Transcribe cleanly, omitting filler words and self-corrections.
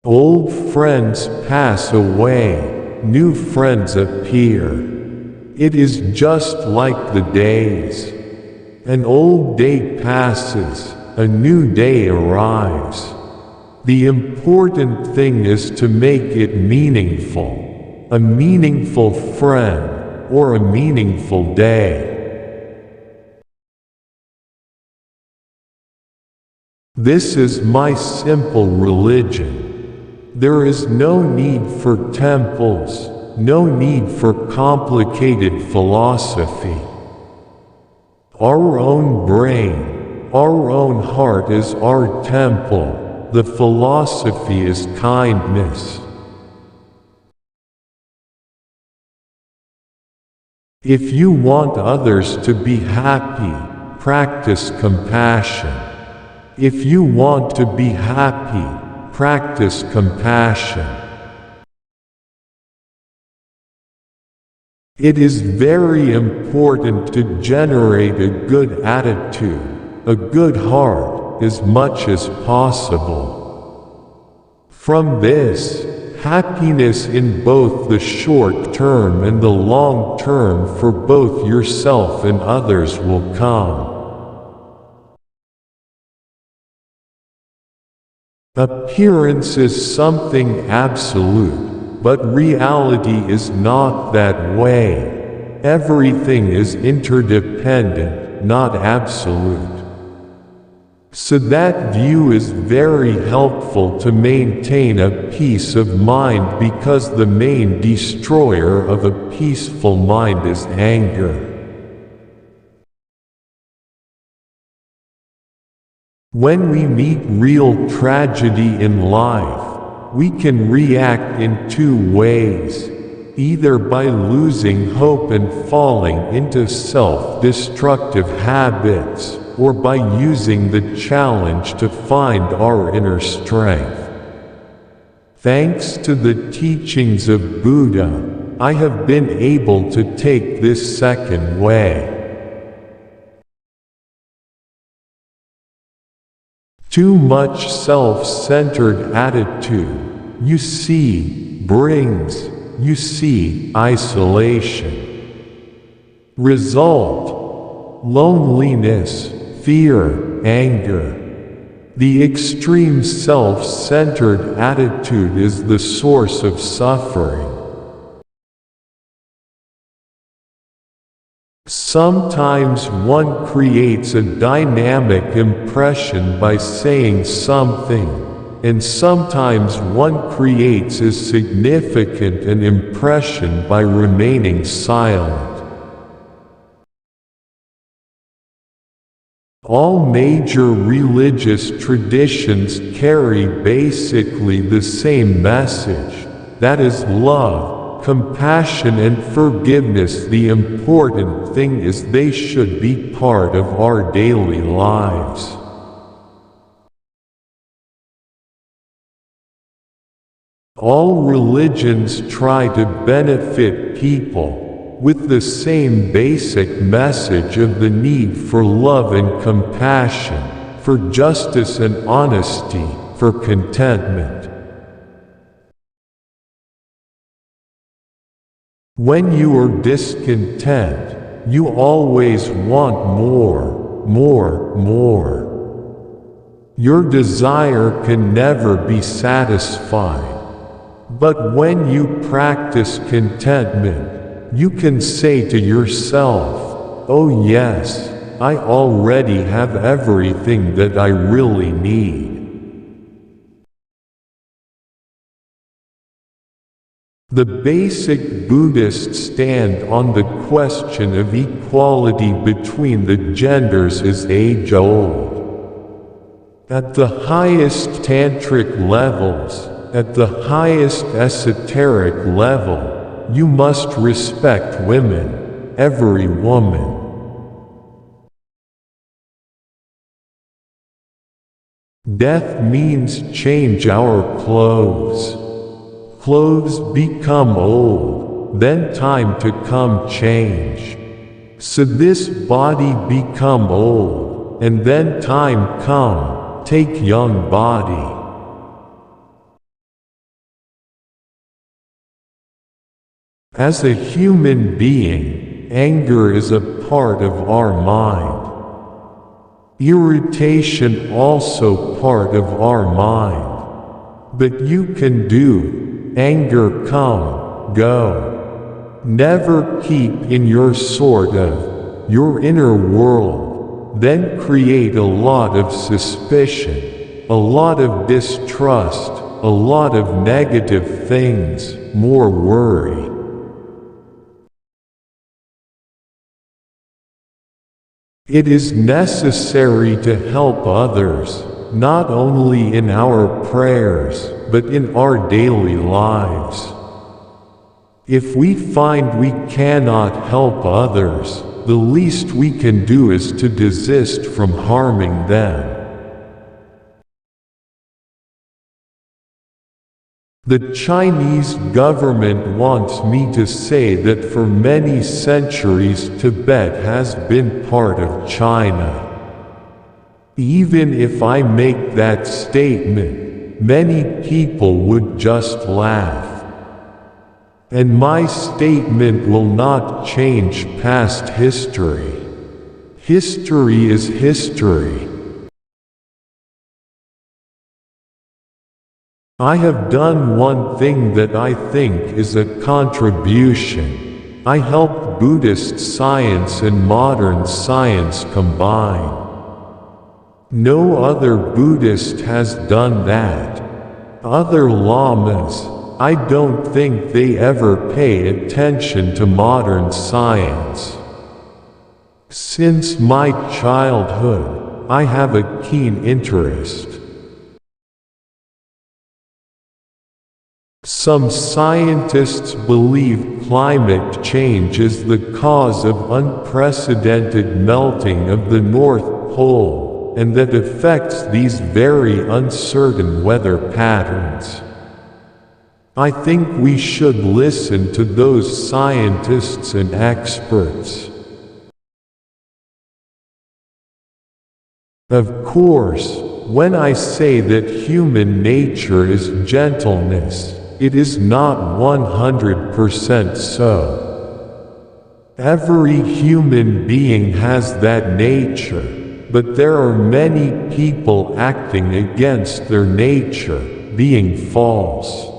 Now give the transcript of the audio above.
Old friends pass away, new friends appear. It is just like the days. An old day passes, a new day arrives. The important thing is to make it meaningful, a meaningful friend, or a meaningful day. This is my simple religion. There is no need for temples, no need for complicated philosophy. Our own brain, our own heart is our temple. The philosophy is kindness. If you want others to be happy, practice compassion. If you want to be happy, practice compassion. It is very important to generate a good attitude, a good heart, as much as possible. From this, happiness in both the short term and the long term for both yourself and others will come. Appearance is something absolute, but reality is not that way. Everything is interdependent, not absolute. So that view is very helpful to maintain a peace of mind, because the main destroyer of a peaceful mind is anger. When we meet real tragedy in life, we can react in two ways, either by losing hope and falling into self-destructive habits, or by using the challenge to find our inner strength. Thanks to the teachings of Buddha, I have been able to take this second way. Too much self-centered attitude, brings, isolation. Result: loneliness, fear, anger. The extreme self-centered attitude is the source of suffering. Sometimes one creates a dynamic impression by saying something, and sometimes one creates a significant an impression by remaining silent. All major religious traditions carry basically the same message, that is love, compassion and forgiveness. The important thing is they should be part of our daily lives. All religions try to benefit people, with the same basic message of the need for love and compassion, for justice and honesty, for contentment. When you are discontent, you always want more. Your desire can never be satisfied. But when you practice contentment, you can say to yourself, "Oh yes, I already have everything that I really need." The basic Buddhist stand on the question of equality between the genders is age-old. At the highest tantric levels, at the highest esoteric level, you must respect women, every woman. Death means change our clothes. Clothes become old, then time to come change. So this body become old, and then time come, take young body. As a human being, anger is a part of our mind. Irritation also part of our mind. But you can do anger come, go. Never keep in your your inner world, then create a lot of suspicion, a lot of distrust, a lot of negative things, more worry. It is necessary to help others, not only in our prayers, but in our daily lives. If we find we cannot help others, the least we can do is to desist from harming them. The Chinese government wants me to say that for many centuries Tibet has been part of China. Even if I make that statement, many people would just laugh. And my statement will not change past history. History is history. I have done one thing that I think is a contribution. I helped Buddhist science and modern science combine. No other Buddhist has done that. Other lamas, I don't think they ever pay attention to modern science. Since my childhood, I have a keen interest. Some scientists believe climate change is the cause of unprecedented melting of the North Pole, and that affects these very uncertain weather patterns. I think we should listen to those scientists and experts. Of course, when I say that human nature is gentleness, it is not 100% so. Every human being has that nature, but there are many people acting against their nature, being false.